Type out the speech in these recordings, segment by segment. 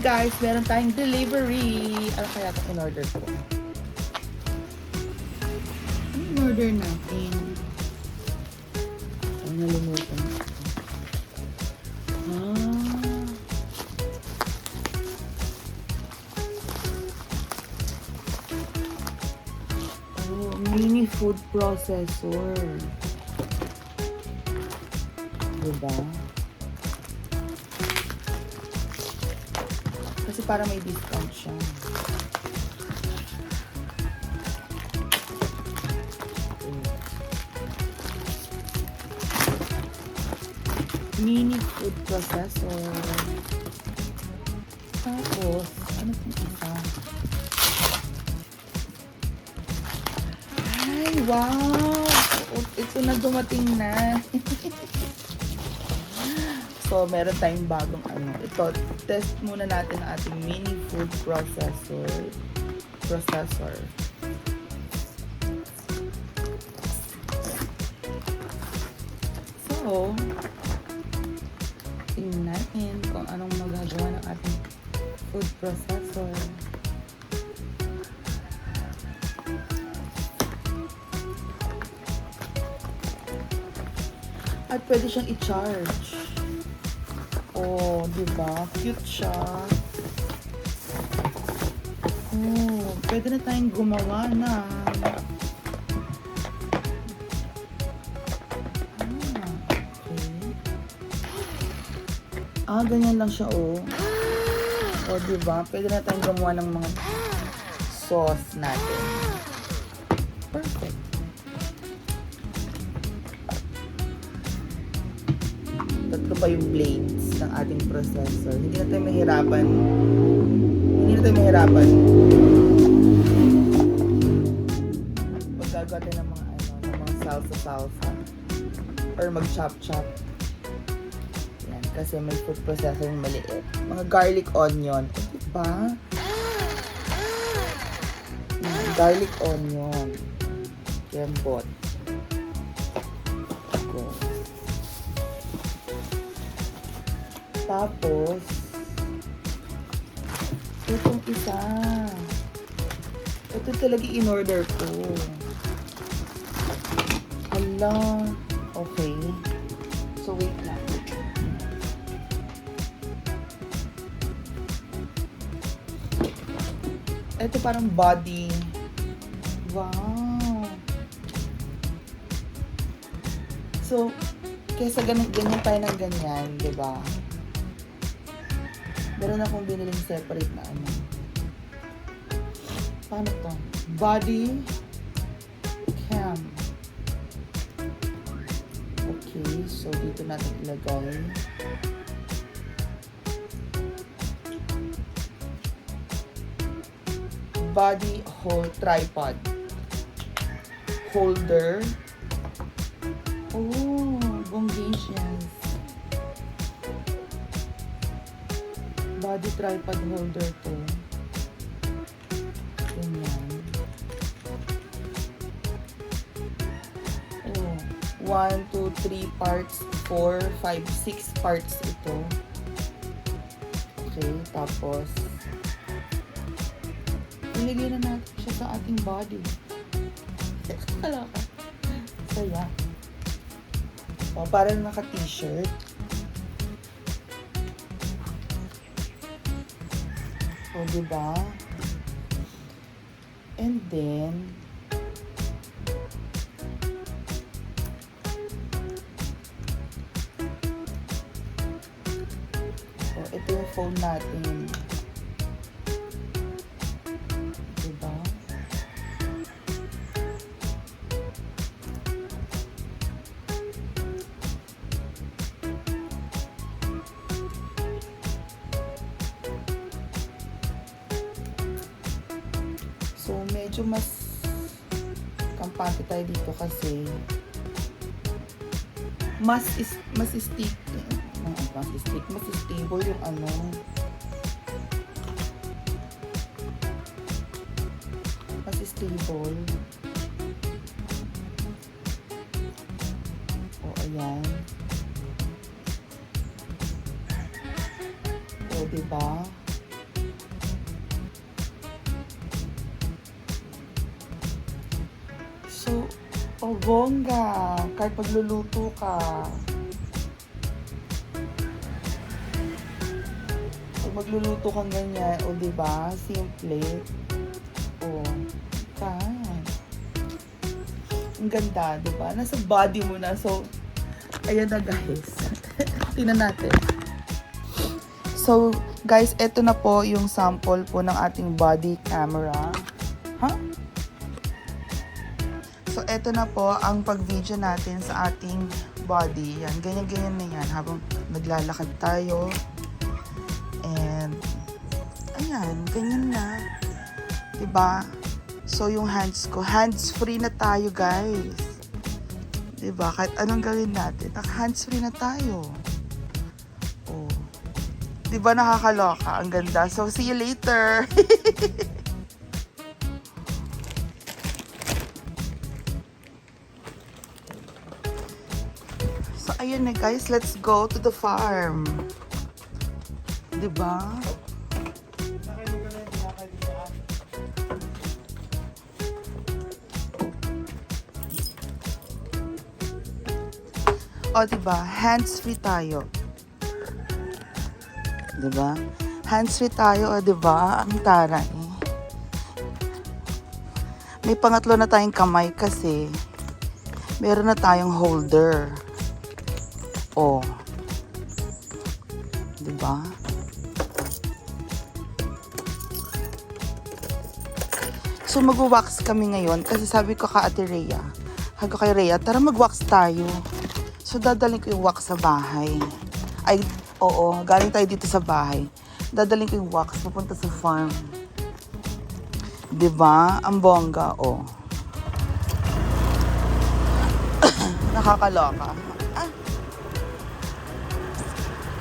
guys, meron tayong delivery. Ano kaya ito in-order ko? Ano in-order natin? Ano nalimutan ko? Oh, mini food processor. Diba? Kasi para may discount siya. Mini food processor. Tapos, ano itong isa? Ay, wow! Ito na dumating na. So, meron tayong bagong ano. Ito, test muna natin ang ating mini food processor. So, tingnan natin kung anong magagawa ng ating food processor. At pwede siyang i-charge. Oh, diba? Cute siya. Oh, pwede na tayong gumawa na. Okay. Ganyan lang siya, oh. Oh, diba? Pwede na tayong gumawa ng mga sauce natin. Perfect. Tatlo pa yung blades ng ating processor. Hindi na tayo mahirapan. Maggagawa tayo ng mga salsa. Or mag-chop. Yan, kasi may food processor yung maliit. Mga garlic onion. Diba? Garlic onion. Kembot. Tapos, itong isa. Ito talaga in-order ko. Hala. Okay. So, wait lang. Ito parang body. Wow. So, kesa ganyan tayo ng ganyan, diba? Meron akong biniling separate na ano. Paano to? Body cam. Okay, so dito natin ilagay. Body tripod. Holder. Oh, bongacious. Body tripod holder to. Ganyan. Oh, 1, 2, 3 parts, 4, 5, 6 parts ito. Okay, tapos ilagay na natin siya sa ating body. Wala ka. Saya. O, parang naka-t-shirt. O, diba? And then, so, ito yung phone natin. Diba? So, medyo mas kampante tayo dito kasi mas stable yung ano. Mas stable. O, ayan. O, diba? Oh, bongga. Kahit pagluluto ka. Pag magluluto kang ganyan, o diba? Simple. O. Yan. Ang ganda, diba? Nasa body mo na. So, ayan na guys. Tingnan natin. So, guys, eto na po yung sample po ng ating body camera. Ha? So, eto na po ang pag-video natin sa ating body. Yan, ganyan-ganyan na yan habang naglalakad tayo. And, ayan, ganyan na. Diba? So, yung hands ko, hands-free na tayo, guys. Diba? Kahit anong gawin natin, hands-free na tayo. Oh. Diba nakakaloka? Ang ganda. So, see you later. So, ayun na guys. Let's go to the farm. Diba? O, diba? Hands-free tayo. Diba? Hands-free tayo, o diba? Ang taray. May pangatlo na tayong kamay kasi meron na tayong holder. O. Diba? So, mag-wax kami ngayon kasi sabi ko ka Ate Rhea. Sabi ko kay Rhea, tara mag-wax tayo. So, dadalhin ko yung wax sa bahay. Ay, oo, galing tayo dito sa bahay. Dadalhin ko yung wax, pupunta sa farm. Diba? Ang bongga, oh. Nakakaloka. Ah.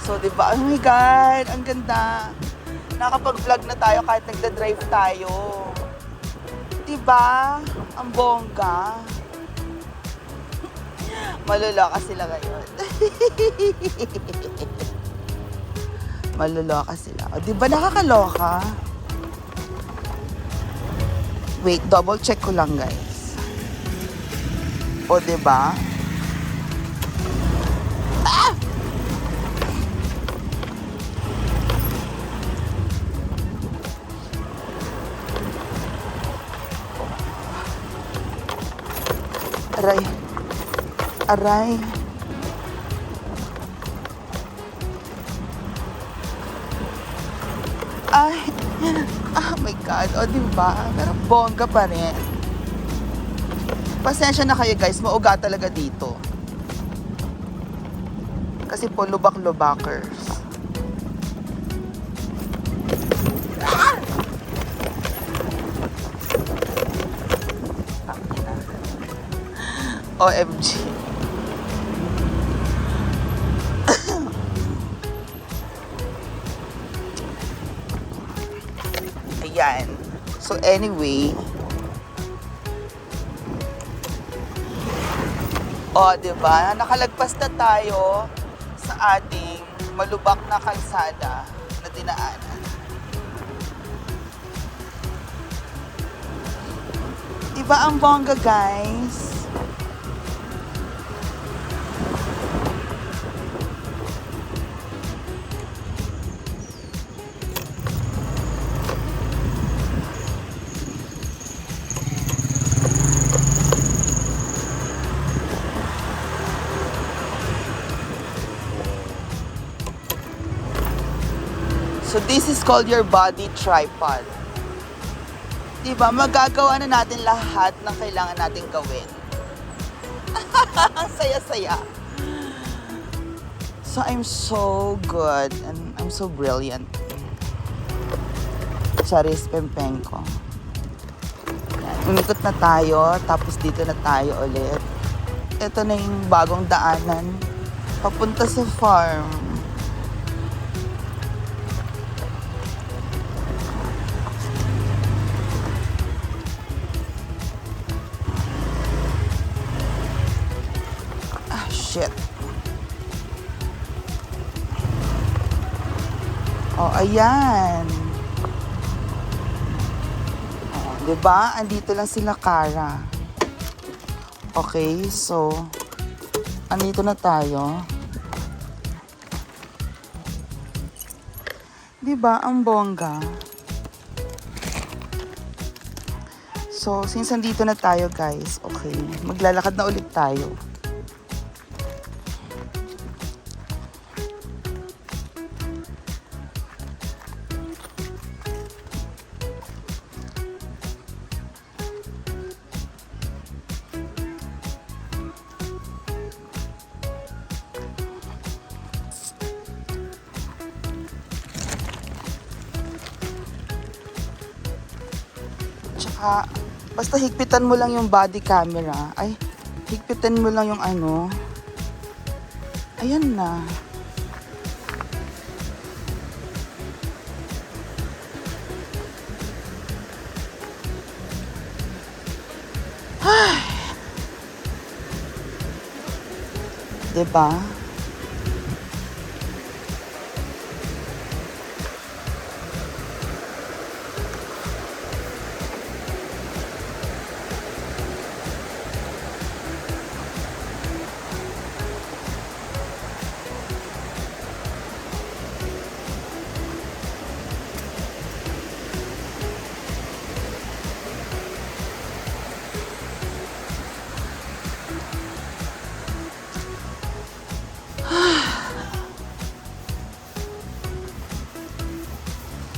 So, diba? Oh my God, ang ganda. Nakapag-vlog na tayo kahit nagda-drive tayo. Diba? Ang bongga. Maluloka sila ngayon. Maluloka sila. O, diba nakakaloka? Wait, double check ko lang, guys. O, diba? Ah! Aray. Aray. Ay. Oh my God. O, diba? Pero bongga pa rin. Pasensya na kayo, guys. Mauga talaga dito. Kasi po, lubak-lubakers. Ah! OMG. Ayan. So anyway, diba? Nakalagpas na tayo sa ating malubak na kalsada na dinaanan. Diba ang bongga, guys? So this is called your body tripod. Diba, magagawa na natin lahat ng kailangan natin gawin. Ang saya-saya. So I'm so good and I'm so brilliant. Charis Pempeng ko. Umikot na tayo, tapos dito na tayo ulit. Ito na yung bagong daanan. Papunta sa farm. Shit. Oh, ayan. Oh, 'di ba? Andito lang sila, Kara. Okay, so, andito na tayo. Diba, ang bongga? So, since andito na tayo guys, okay, maglalakad na ulit tayo. Tsaka, basta higpitan mo lang yung body camera. Ay, higpitan mo lang yung ano. Ayan na. Ay. Diba?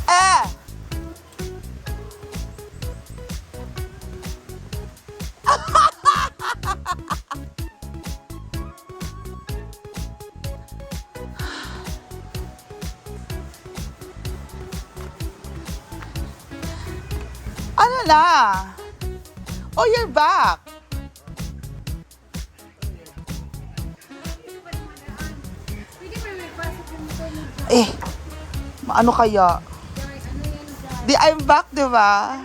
Eh! Ano na? Oh, you're back. Eh, ano kaya? Di, I'm back, di ba?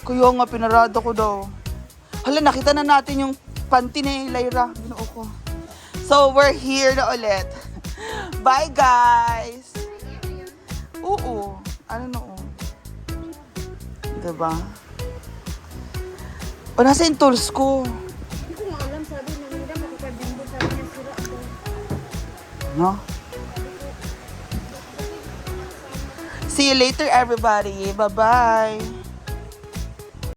Kuya nga, pinarada ko daw. Hala, nakita na natin yung panty ni Lyra. Ginoo ko. So, we're here na ulit. Bye, guys! Oo. Ano na, oh? Diba? O, nasa yung tools ko. Hindi ko nga alam, sabi na nila, makikabimbo, sabi niya sira ako. No? See you later, everybody. Bye-bye.